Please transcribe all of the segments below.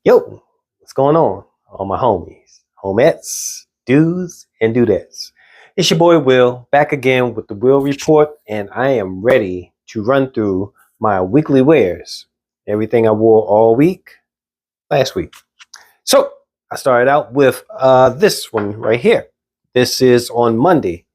Yo, what's going on? All my homies, homettes, dudes, and dudettes. It's your boy Will, back again with the Will Report, and I am ready to run through my weekly wears. Everything I wore all week, last week. So, I started out with this one right here. This is on Monday.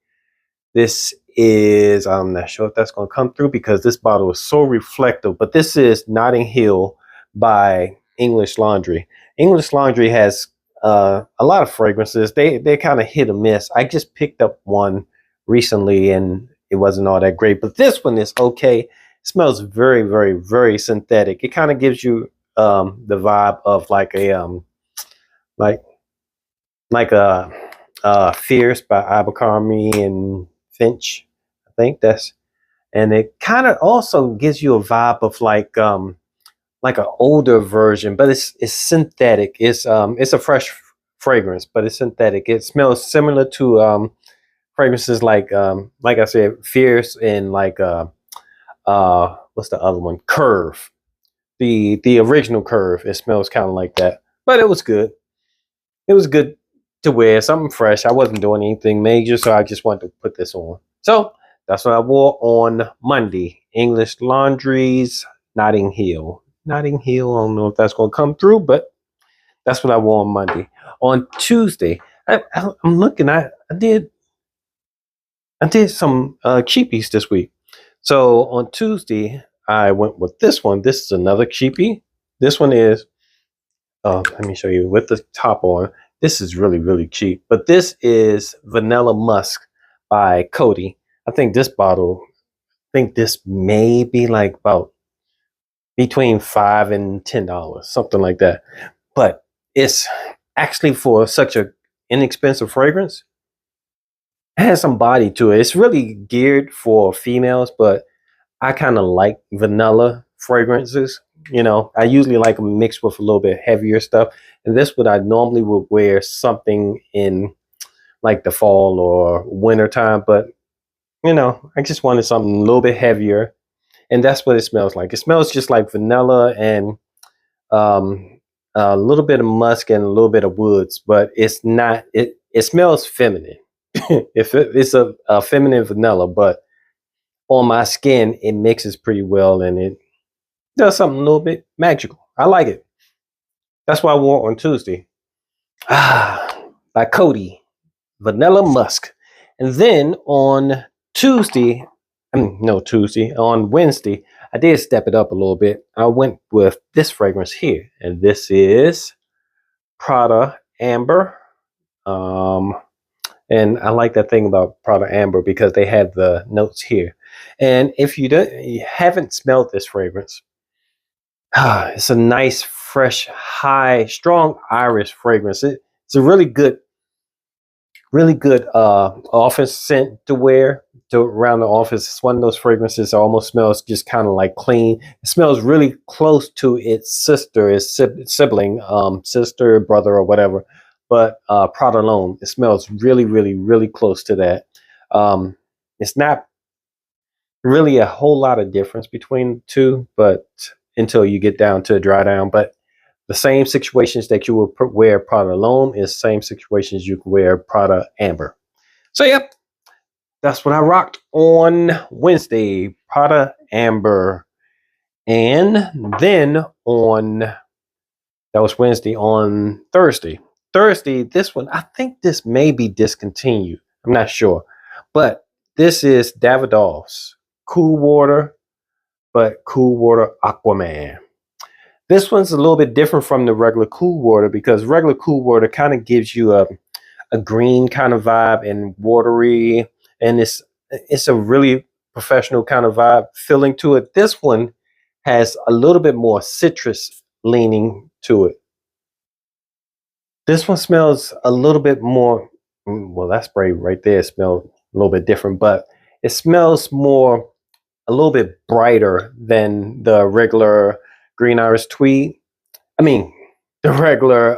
This is, I'm not sure if that's going to come through because this bottle is so reflective, but this is Notting Hill by English Laundry. English Laundry has a lot of fragrances. They kind of hit or miss. I just picked up one recently and it wasn't all that great, but this one is okay. It smells very, very, very synthetic. It kind of gives you the vibe of like like Fierce by Abercrombie and Finch. I think that's, and it kind of also gives you a vibe of like an older version, but it's synthetic. It's a fresh fragrance, but it's synthetic. It smells similar to fragrances like I said, Fierce and what's the other one? Curve. The original Curve. It smells kind of like that, but it was good. It was good to wear, something fresh. I wasn't doing anything major, so I just wanted to put this on. So that's what I wore on Monday. English Laundry's Notting Hill. Notting Hill. I don't know if that's going to come through, but that's what I wore on Monday. On Tuesday, I'm looking. I did some cheapies this week. So on Tuesday, I went with this one. This is another cheapie. This one is. Let me show you with the top on. This is really, really cheap, but this is Vanilla Musk by Cody. I think this bottle, I think this may be like about between $5 and $10, something like that. But it's actually for such a inexpensive fragrance. It has some body to it. It's really geared for females, but I kind of like vanilla fragrances. You know, I usually like them mixed with a little bit heavier stuff. And this would I normally would wear something in like the fall or winter time, but you know, I just wanted something a little bit heavier. And that's what it smells like. It smells just like vanilla and um, a little bit of musk and a little bit of woods, but it's not. It smells feminine. It's a feminine vanilla, but on my skin it mixes pretty well and it does something a little bit magical. I like it. That's why I wore it on Tuesday. By Cody, Vanilla Musk. And then on Tuesday, no Tuesday, on Wednesday, I did step it up a little bit. I went with this fragrance here, and this is Prada Amber. Um, and I like that thing about Prada Amber because they have the notes here. And if you haven't smelled this fragrance, it's a nice, fresh, high, strong iris fragrance. It's a really good office scent to wear to around the office. It's one of those fragrances that almost smells just kind of like clean. It smells really close to its sister, its sibling, sister, brother, or whatever. But Prada Alone, it smells really, really, really close to that. It's not really a whole lot of difference between the two, but until you get down to a dry down. But the same situations that you would wear Prada Alone is same situations you can wear Prada Amber. So yep, that's what I rocked on Wednesday, Prada Amber. And then on, that was Wednesday, on Thursday. Thursday, this one, I think this may be discontinued. I'm not sure. But this is Davidoff's Cool Water, but Cool Water Aquaman. This one's a little bit different from the regular Cool Water because regular Cool Water kind of gives you a green kind of vibe and watery, and it's a really professional kind of vibe feeling to it. This one has a little bit more citrus leaning to it. This one smells a little bit more. Well, that spray right there smells a little bit different, but it smells more a little bit brighter than the regular Green Iris Tweed. I mean, the regular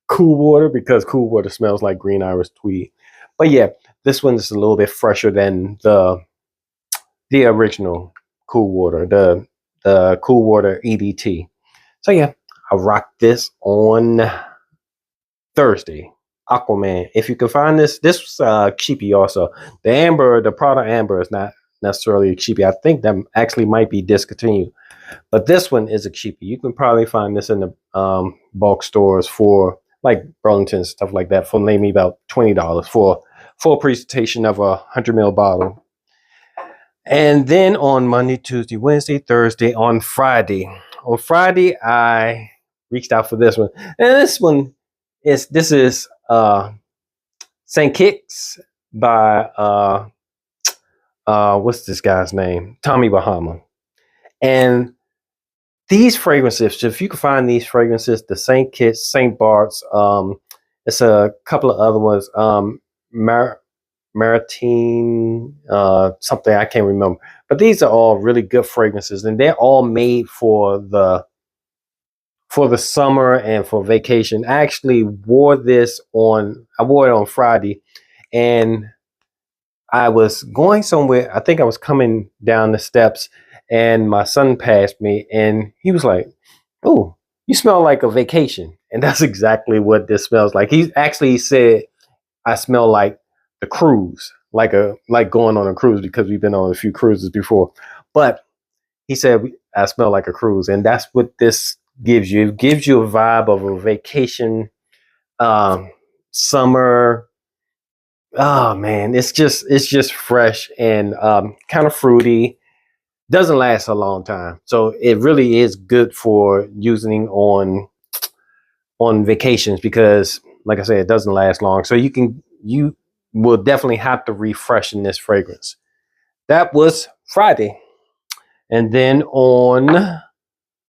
Cool Water because Cool Water smells like Green Iris Tweed. But yeah, this one is a little bit fresher than the original Cool Water, the Cool Water EDT. So yeah, I rocked this on Thursday. Aquaman. If you can find this was cheapie also. The Prada Amber is not necessarily a cheapie. I think that actually might be discontinued. But this one is a cheapie. You can probably find this in the bulk stores for like Burlington stuff like that for maybe about $20 for full presentation of a 100 ml bottle. And then on Monday, Tuesday, Wednesday, Thursday, on Friday. On Friday, I reached out for this one. And this is St. Kicks by what's this guy's name? Tommy Bahama. And these fragrances, if you can find these fragrances, the St. Kitts, St. Bart's, it's a couple of other ones, Maritime, something I can't remember. But these are all really good fragrances, and they're all made for the summer and for vacation. I actually wore it on Friday, and I was going somewhere. I think I was coming down the steps, and my son passed me, and he was like, "Oh, you smell like a vacation." And that's exactly what this smells like. He actually said, "I smell like the cruise, like going on a cruise," because we've been on a few cruises before. But he said, "I smell like a cruise," and that's what this gives you. It gives you a vibe of a vacation, summer. Oh man, it's just fresh and kind of fruity. Doesn't last a long time, so it really is good for using on vacations because, like I said, it doesn't last long. So you will definitely have to refresh in this fragrance. That was Friday, and then on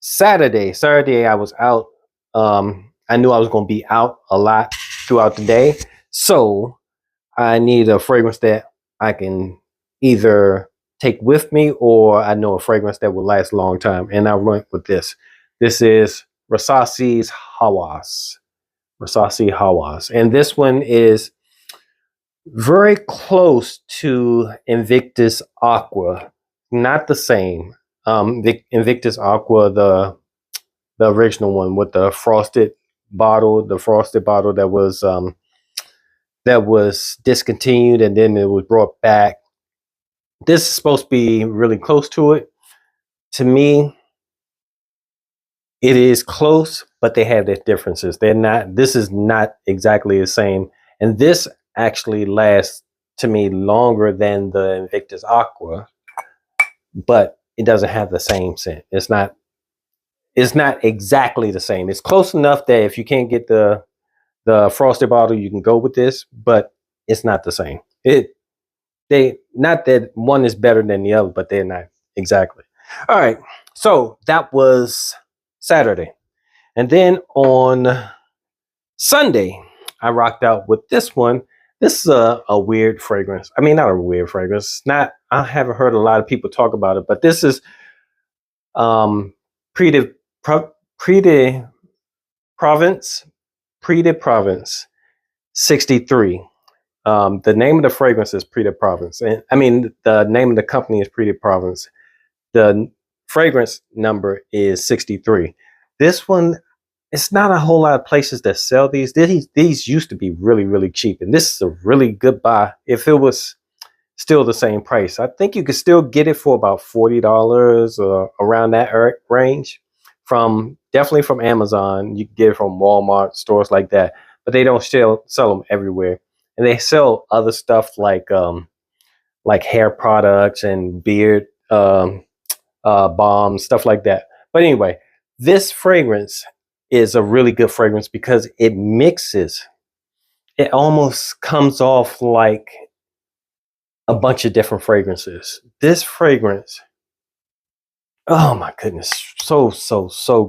Saturday I was out. I knew I was going to be out a lot throughout the day, so I need a fragrance that I can either take with me, or I know a fragrance that will last a long time. And I went with this. This is Rasasi's Hawas. Rasasi Hawas. And this one is very close to Invictus Aqua. Not the same. Invictus Aqua, the original one with the frosted bottle, that was discontinued and then it was brought back. This is supposed to be really close to it. To me, it is close, but they have their differences. This is not exactly the same. And this actually lasts to me longer than the Invictus Aqua, but it doesn't have the same scent. It's not exactly the same. It's close enough that if you can't get the frosted bottle, you can go with this, but it's not the same. Not that one is better than the other, but they're not exactly. All right. So that was Saturday. And then on Sunday, I rocked out with this one. This is a weird fragrance. I mean, not a weird fragrance. I haven't heard a lot of people talk about it, but this is Prix de Provence 63. The name of the fragrance is Prix de Provence. And I mean, the name of the company is Prix de Provence. The fragrance number is 63. This one, it's not a whole lot of places that sell these. These used to be really, really cheap. And this is a really good buy if it was still the same price. I think you could still get it for about $40 or around that range. Definitely from Amazon. You can get it from Walmart, stores like that. But they don't sell them everywhere. And they sell other stuff like hair products and beard balms, stuff like that. But anyway, this fragrance is a really good fragrance because it mixes. It almost comes off like a bunch of different fragrances. This fragrance, oh my goodness, so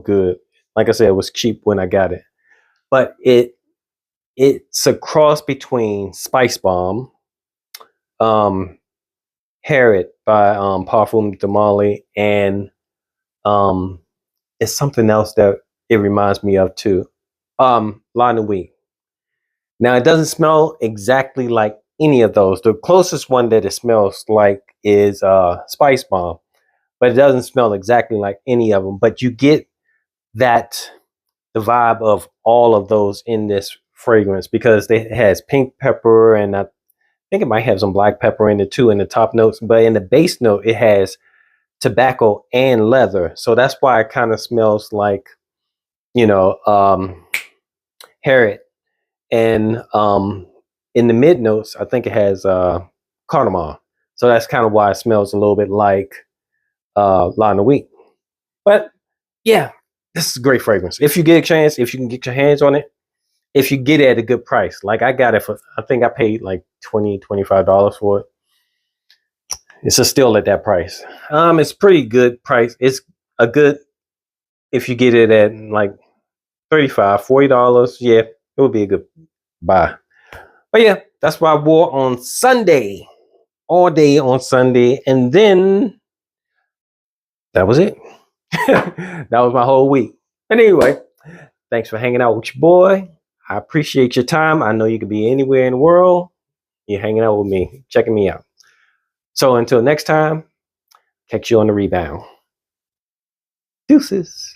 good. Like I said, it was cheap when I got it, but it's a cross between Spice Bomb, Harriet by Parfum de Marly, and it's something else that it reminds me of too. La Nuit. Now it doesn't smell exactly like any of those. The closest one that it smells like is Spice Bomb, but it doesn't smell exactly like any of them. But you get that the vibe of all of those in this fragrance, because it has pink pepper, and I think it might have some black pepper in it too in the top notes, but in the base note it has tobacco and leather. So that's why it kind of smells like, you know, Harriet. And in the mid notes, I think it has cardamom. So that's kind of why it smells a little bit like Line of Wheat. But yeah, this is a great fragrance. If you get a chance, if you can get your hands on it, if you get it at a good price. Like I got it for, I think I paid like $25 for it. It's a still at that price. It's pretty good price. It's a good, if you get it at like $35, $40, yeah, it would be a good buy. But yeah, that's what I wore on Sunday, all day on Sunday, and then that was it. That was my whole week. And anyway, thanks for hanging out with your boy. I appreciate your time. I know you could be anywhere in the world. You're hanging out with me, checking me out. So until next time, catch you on the rebound. Deuces.